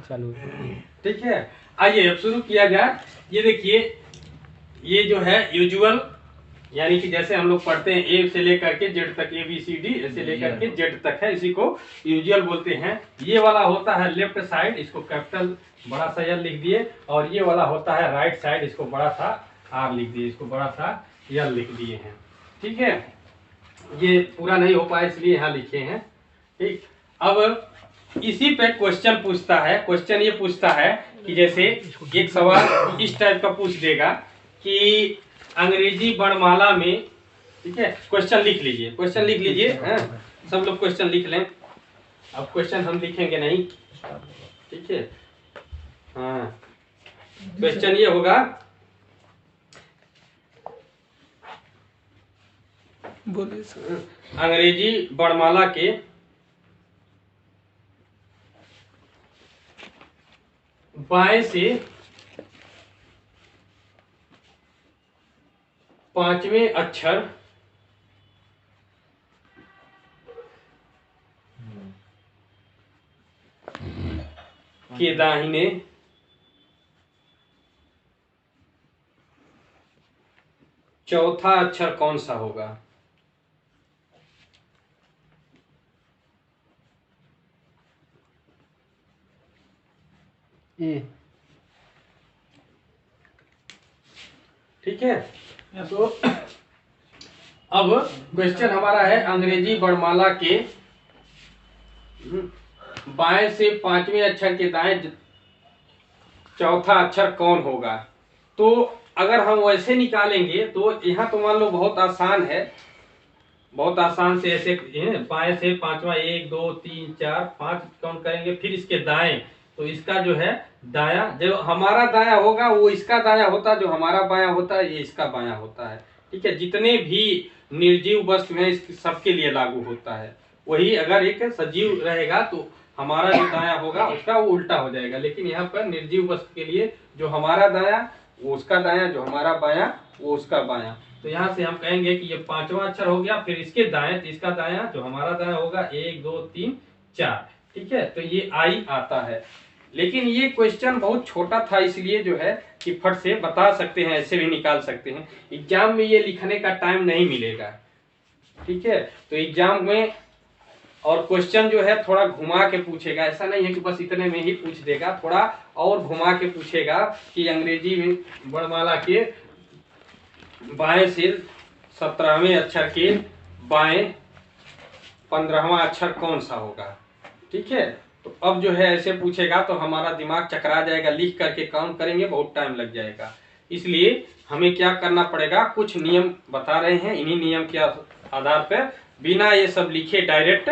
चालू। ठीक है, आइए अब शुरू किया जाए। ये देखिए, ये जो है यूजुअल, यानी कि जैसे हम लोग पढ़ते हैं ए से लेकर के जेड तक, ए बी सी डी से लेकर के जेड तक है, इसी को यूजुअल बोलते हैं। ये वाला होता है लेफ्ट साइड, इसको कैपिटल बड़ा सा एल लिख दिए, और ये वाला होता है राइट साइड, इसको बड़ा सा आर लिख दिए, इसको बड़ा सा एल लिख दिए हैं। ठीक है, ये पूरा नहीं हो पाया इसलिए यहाँ लिखे हैं। ठीक, अब इसी पे क्वेश्चन पूछता है। क्वेश्चन ये पूछता है कि जैसे एक सवाल इस टाइप का पूछ देगा कि अंग्रेजी वर्णमाला में, ठीक है, क्वेश्चन लिख लीजिए, क्वेश्चन लिख लीजिए, हैं सब लोग क्वेश्चन लिख लें। अब क्वेश्चन हम लिखेंगे नहीं, ठीक है। हाँ, क्वेश्चन ये होगा, बोलिए सर। अंग्रेजी वर्णमाला के बाएं से 5वें अक्षर के दाहिने चौथा अक्षर कौन सा होगा? ए। ठीक है, तो अब क्वेश्चन हमारा है अंग्रेजी वर्णमाला के बाएं से 5वें अक्षर के दाएं चौथा अक्षर कौन होगा। तो अगर हम वैसे निकालेंगे तो यहाँ तो मान लो बहुत आसान है, बहुत आसान से ऐसे बाएं से 5वां 1 2 3 4 5 काउंट करेंगे, फिर इसके दाएं, तो इसका जो है दाया, जो हमारा दाया होगा वो इसका दाया होता है, जो हमारा बाया होता है ये इसका बाया होता है। ठीक है, जितने भी निर्जीव वस्तु हैं सबके लिए लागू होता है। वही अगर एक सजीव रहेगा तो हमारा जो दाया होगा उसका वो उल्टा हो जाएगा, लेकिन यहाँ पर निर्जीव वस्तु के लिए जो हमारा दाया वो उसका दाया, जो हमारा बाया वो उसका बाया। तो यहाँ से हम कहेंगे कि ये 5वां अक्षर हो गया, फिर इसके दाएं, तो इसका दाया जो हमारा दाया होगा 1 2 3 4। ठीक है, तो ये आई आता है। लेकिन ये क्वेश्चन बहुत छोटा था, इसलिए जो है कि फट से बता सकते हैं, ऐसे भी निकाल सकते हैं। एग्जाम में ये लिखने का टाइम नहीं मिलेगा। ठीक है, तो एग्जाम में और क्वेश्चन जो है थोड़ा घुमा के पूछेगा, ऐसा नहीं है कि बस इतने में ही पूछ देगा, थोड़ा और घुमा के पूछेगा कि अंग्रेजी वर्णमाला के बाएं से 17वें अक्षर के बाएं 15वां अक्षर कौन सा होगा। ठीक है, तो अब जो है ऐसे पूछेगा तो हमारा दिमाग चकरा जाएगा, लिख करके काउंट करेंगे बहुत टाइम लग जाएगा। इसलिए हमें क्या करना पड़ेगा, कुछ नियम बता रहे हैं, इन्हीं नियम के आधार पर बिना ये सब लिखे डायरेक्ट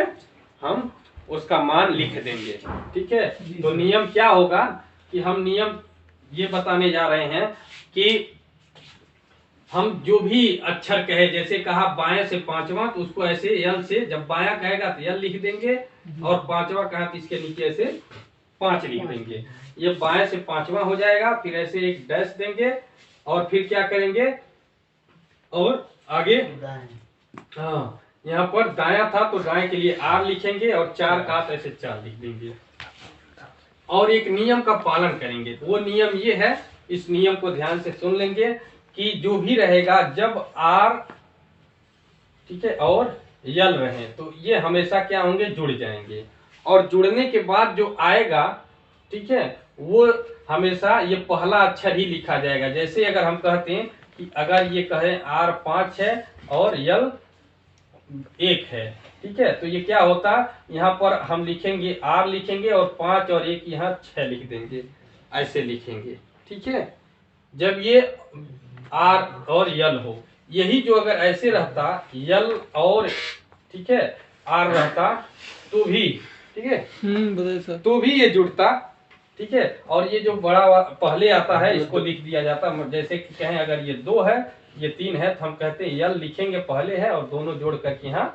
हम उसका मान लिख देंगे। ठीक है, तो नियम क्या होगा कि हम नियम ये बताने जा रहे हैं कि हम जो भी अक्षर कहे, जैसे कहा बाएं से 5वां, तो उसको ऐसे यल से, जब बाया कहेगा तो यल लिख देंगे, और 5वां कहा तो इसके नीचे ऐसे 5 लिख देंगे। ये बाएं से 5वां हो जाएगा, फिर ऐसे एक डैश देंगे, और फिर क्या करेंगे, और आगे हाँ यहाँ पर दाया था तो दाएं के लिए आर लिखेंगे, और 4 का तो ऐसे 4 लिख देंगे, और एक नियम का पालन करेंगे। वो नियम ये है, इस नियम को ध्यान से सुन लेंगे कि जो भी रहेगा जब आर, ठीक है, और यल रहे तो ये हमेशा क्या होंगे, जुड़ जाएंगे, और जुड़ने के बाद जो आएगा, ठीक है, वो हमेशा ये पहला अक्षर ही लिखा जाएगा। जैसे अगर हम कहते हैं कि अगर ये कहें आर 5 है और यल 1 है, ठीक है, तो ये क्या होता, यहाँ पर हम लिखेंगे आर लिखेंगे, और 5 और 1 यहाँ 6 लिख देंगे, ऐसे लिखेंगे। ठीक है, जब ये आर और यल हो, यही जो अगर ऐसे रहता यल और, ठीक है, आर रहता तो भी, ठीक है, तो भी ये जुड़ता। ठीक है, और ये जो बड़ा पहले आता है इसको लिख दिया जाता, जैसे कि कहें अगर ये 2 है ये 3 है, तो हम कहते हैं यल लिखेंगे पहले है, और दोनों जोड़ करके यहाँ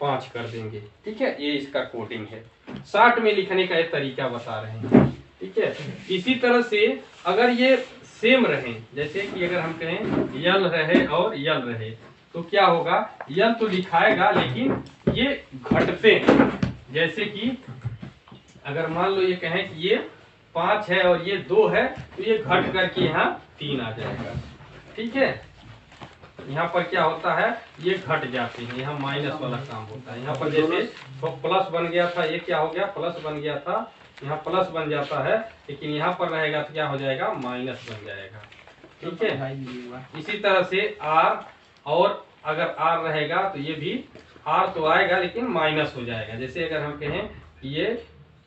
5 कर देंगे। ठीक है, ये इसका कोडिंग है, शॉर्ट में लिखने का एक तरीका बता रहे हैं। ठीक है, इसी तरह से अगर ये सेम रहे, जैसे कि अगर हम कहें यल रहे और यल रहे, तो क्या होगा, यल तो लिखाएगा लेकिन ये घटते हैं, जैसे कि अगर मान लो ये कहें कि ये 5 है और ये 2 है, तो ये घट करके यहाँ 3 आ जाएगा। ठीक है, यहाँ पर क्या होता है, ये घट जाते हैं, यहाँ माइनस वाला काम होता है। यहाँ पर जैसे तो प्लस बन गया था, ये क्या हो गया, प्लस बन गया था, यहाँ प्लस बन जाता है, लेकिन यहाँ पर रहेगा तो क्या हो जाएगा, माइनस बन जाएगा। ठीक है, इसी तरह से R, और अगर R रहेगा तो ये भी R तो आएगा लेकिन माइनस हो जाएगा। जैसे अगर हम कहें कि ये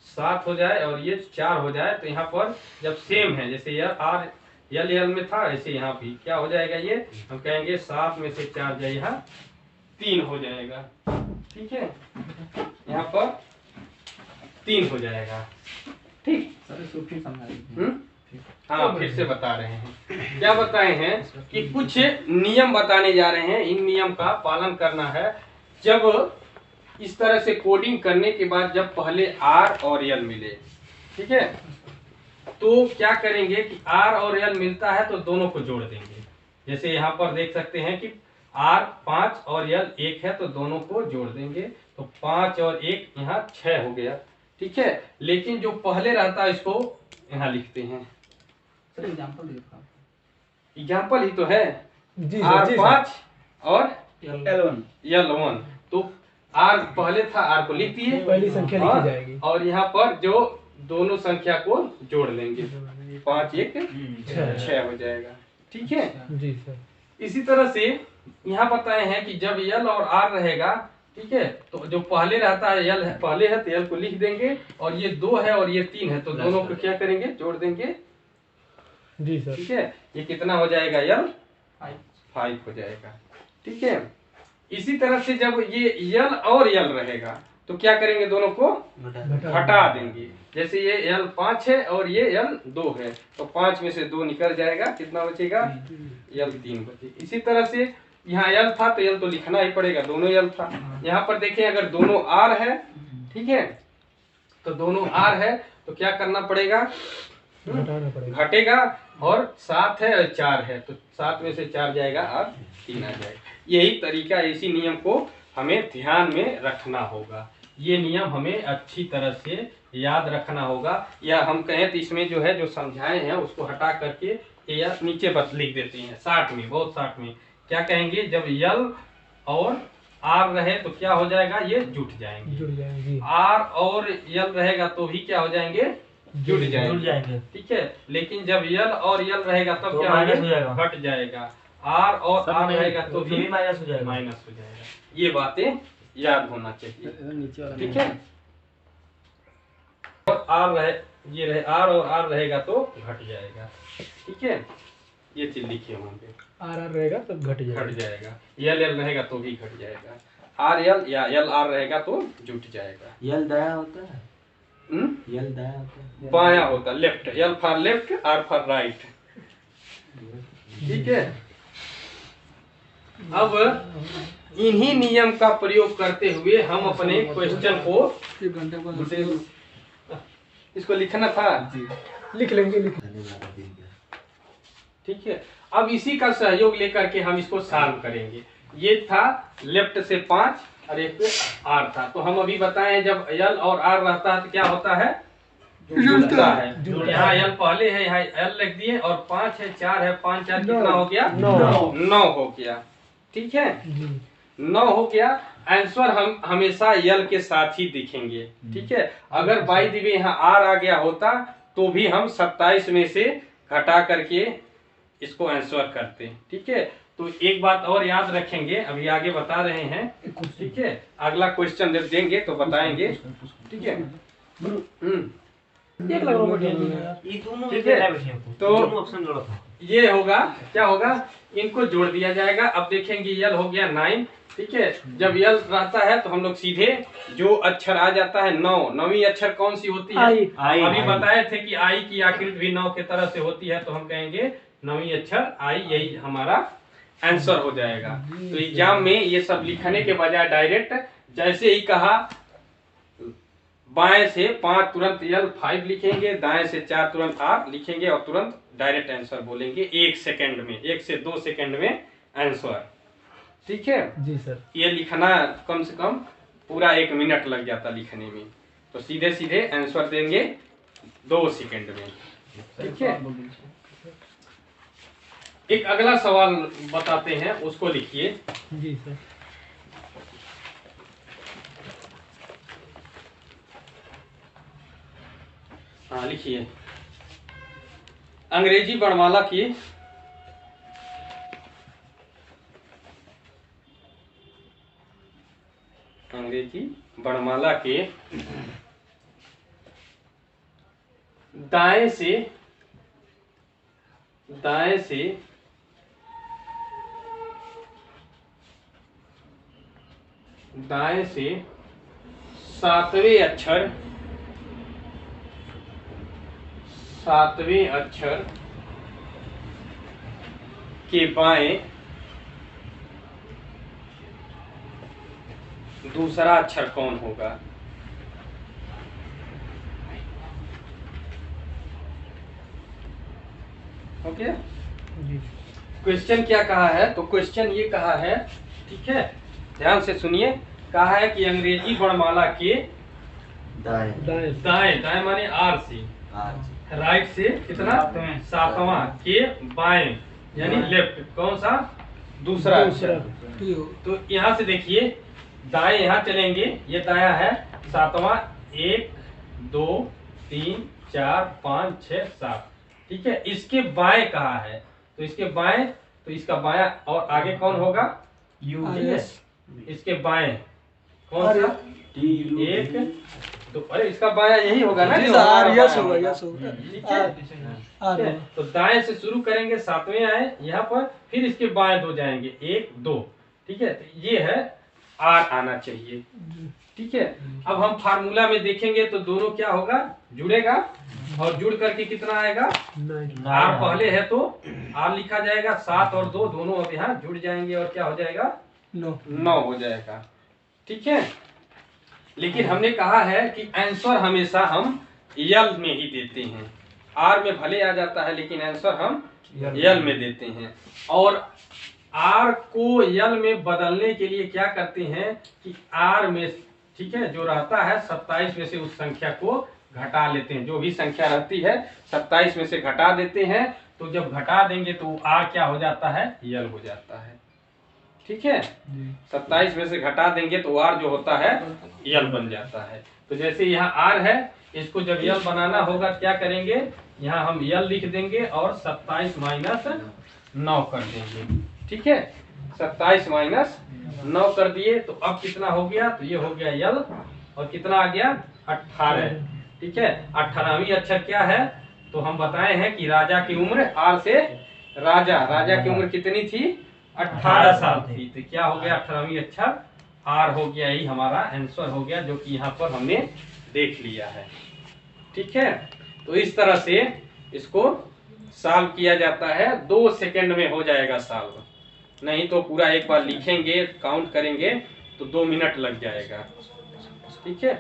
7 हो जाए और ये 4 हो जाए, तो यहाँ पर जब सेम है, जैसे यह R यल में था, ऐसे यहाँ भी क्या हो जाएगा, ये हम कहेंगे 7 में से 4 जाए, यहाँ 3 हो जाएगा। ठीक है, यहाँ पर 3 हो जाएगा। ठीक, हाँ, फिर से बता रहे हैं, क्या बताए हैं कि कुछ नियम बताने जा रहे हैं, इन नियम का पालन करना है। जब इस तरह से कोडिंग करने के बाद जब पहले R और L मिले, ठीक है, तो क्या करेंगे कि R और L मिलता है तो दोनों को जोड़ देंगे। जैसे यहाँ पर देख सकते हैं कि R 5 और L 1 है, तो दोनों को जोड़ देंगे, तो 5 और 1 यहाँ 6 हो गया। ठीक है, लेकिन जो पहले रहता है इसको यहाँ लिखते हैं। एग्जाम्पल ही तो है, R 5 और L1, तो R पहले था, R को लिख दिए, पहली संख्या लिखी जाएगी, और यहाँ पर जो दोनों संख्या को जोड़ लेंगे, 5 1 6 हो जाएगा। ठीक है जी सर। इसी तरह से यहाँ बताए हैं कि जब L और R रहेगा, ठीक है, तो जो पहले रहता है L है, पहले है तो L को लिख देंगे, और ये 2 है और ये 3 है, तो दोनों को क्या करेंगे, जोड़ देंगे। जी सर। ठीक है, ये कितना हो जाएगा, L 5 हो जाएगा। ठीक है, इसी तरह से जब ये L और L रहेगा तो क्या करेंगे, दोनों को घटा देंगे। जैसे ये L 5 है और ये L 2 है, तो 5 में से 2 निकल जाएगा, कितना बचेगा, L 3 बचेगा। इसी तरह से यहाँ L था तो L तो लिखना ही पड़ेगा, दोनों L था। यहाँ पर देखें अगर दोनों R है, ठीक है, तो दोनों R है तो क्या करना पड़ेगा, घटेगा, और 7 है और 4 है, तो 7 में से 4 जाएगा और 3 आ जाएगा। यही तरीका, इसी नियम को हमें ध्यान में रखना होगा। ये नियम हमें अच्छी तरह से याद रखना होगा, या हम कहें तो इसमें जो है, जो समझाए हैं उसको हटा करके या नीचे बस लिख देते हैं, 60 में, बहुत 60 में क्या कहेंगे, जब L और R रहे तो क्या हो जाएगा, ये जुट जाएंगे। R और L रहेगा तो भी क्या हो जाएंगे, जुट जाएंगे। ठीक है, लेकिन जब L और L रहेगा तब तो क्या होगा, घट जाएगा। R और R रहेगा तो भी माइनस हो जाएगा। ये बातें याद होना चाहिए। ठीक है, और R रहे, ये रहे R और R रहेगा तो घट जाएगा। ठीक है, ये चीज लिखे होंगे, R रहेगा तो घट जाएगा, L L रहेगा तो भी घट जाएगा, R L या L R रहेगा तो जुट जाएगा। L दाया होता है, L दाया होता है, बाया होता है, left, L for left, R for right. ठीक है, अब इन्हीं नियम का प्रयोग करते हुए हम अपने क्वेश्चन को, इसको लिखना था, लिख लेंगे। ठीक है, अब इसी का सहयोग लेकर के हम इसको सॉल्व करेंगे। ये था लेफ्ट से 5 और एक पे R था, तो हम अभी बताए जब L और R रहता है तो क्या होता है, जुड़ता है। यहाँ L पहले है, यहाँ L लिख दिए, और 5 है, 4 है, 5 4 कितना हो गया, 9 हो गया। ठीक है, 9 हो गया। आंसर हम हमेशा L के साथ ही दिखेंगे। ठीक है, अगर बाई द वे यहाँ R आ गया होता तो भी हम 27 में से घटा करके इसको आंसर करते हैं। ठीक है, तो एक बात और याद रखेंगे, अभी आगे बता रहे हैं। ठीक है, अगला क्वेश्चन जब देंगे तो बताएंगे। ठीक है, ठीक है, तो ये होगा, क्या होगा, इनको जोड़ दिया जाएगा। अब देखेंगे L हो गया 9। ठीक है, जब L रहता है तो हम लोग सीधे जो अक्षर आ जाता है 9, 9वीं अक्षर कौन सी होती है, अभी बताए थे कि I की आकृति भी 9 के तरह से होती है, तो हम कहेंगे 9वीं अक्षर I, यही हमारा आंसर हो जाएगा। तो एग्जाम में ये सब लिखने के बजाय डायरेक्ट जैसे ही कहा, बाएं से 5 तुरंत L 5 लिखेंगे, दाएं से 4 तुरंत R लिखेंगे, और तुरंत डायरेक्ट आंसर बोलेंगे 1 सेकंड में, 1 से 2 सेकंड में आंसर। ठीक है जी सर। ये लिखना कम से कम पूरा 1 मिनट लग जाता लिखने में। तो सीधे सीधे आंसर देंगे 2 सेकंड में। ठीक है, एक अगला सवाल बताते हैं, उसको लिखिए। जी सर। हाँ लिखिए, अंग्रेजी वर्णमाला की दाएं से सातवें अक्षर के बाएं दूसरा अक्षर कौन होगा? ओके, जी क्वेश्चन क्या कहा है? तो क्वेश्चन ये कहा है, ठीक है, ध्यान से सुनिए। कहा है कि अंग्रेजी वर्णमाला के दाएं माने आर से, राइट से कितना? 7वां के बाएं यानी लेफ्ट, कौन सा? दूसरा अक्षर। तो यहाँ से देखिए, दाएं यहाँ चलेंगे, ये दाया है 7वां, 1 2 3 4 5 6 7, ठीक है। इसके बाएं कहा है, तो इसके बाएं, तो इसका बायां और आगे कौन होगा? यू। इसके बाएं कौन सा? 1 2, अरे इसका बायां यही होगा ना, जो यस होगा, यस होगा। ठीक है। तो दाएं से शुरू करेंगे, 7वें आए यहाँ पर, फिर इसके बाएं 2 जाएंगे, 1 2, ठीक है। तो ये है आर आना चाहिए, ठीक है। अब हम फार्मूला में देखेंगे तो दोनों क्या होगा? जुड़ेगा, और जुड़ करके कितना आएगा? आर पहले है तो आर लिखा जाएगा, 7 और 2 दोनों अब यहाँ जुड़ जाएंगे और क्या हो जाएगा? 9 हो जाएगा, ठीक है। लेकिन हमने कहा है कि आंसर हमेशा हम यल में ही देते हैं, आर में भले आ जाता है लेकिन आंसर हम यल में देते हैं। और आर को यल में बदलने के लिए क्या करते हैं कि आर में, ठीक है, जो रहता है 27 में से उस संख्या को घटा लेते हैं, जो भी संख्या रहती है 27 में से घटा देते हैं। तो जब घटा देंगे तो आर क्या हो जाता है? यल हो जाता है, ठीक है। 27 में से घटा देंगे तो आर जो होता है यल बन जाता है। तो जैसे यहाँ आर है, इसको जब यल बनाना होगा क्या करेंगे? यहाँ हम यल लिख देंगे और 27 माइनस 9 कर देंगे, ठीक है। 27 माइनस 9 कर दिए तो अब कितना हो गया? तो ये हो गया यल, और कितना आ गया? 18, ठीक है। 18वीं अक्षर क्या है? तो हम बताए हैं कि राजा की उम्र, आर से राजा की उम्र कितनी थी? 18 साल थी। तो क्या हो गया? 18वीं अक्षर आर हो गया, यही हमारा आंसर हो गया, जो कि यहाँ पर हमने देख लिया है, ठीक है। तो इस तरह से इसको सॉल्व किया जाता है, 2 सेकंड में हो जाएगा सॉल्व। नहीं तो पूरा एक बार लिखेंगे, काउंट करेंगे तो 2 मिनट लग जाएगा, ठीक है।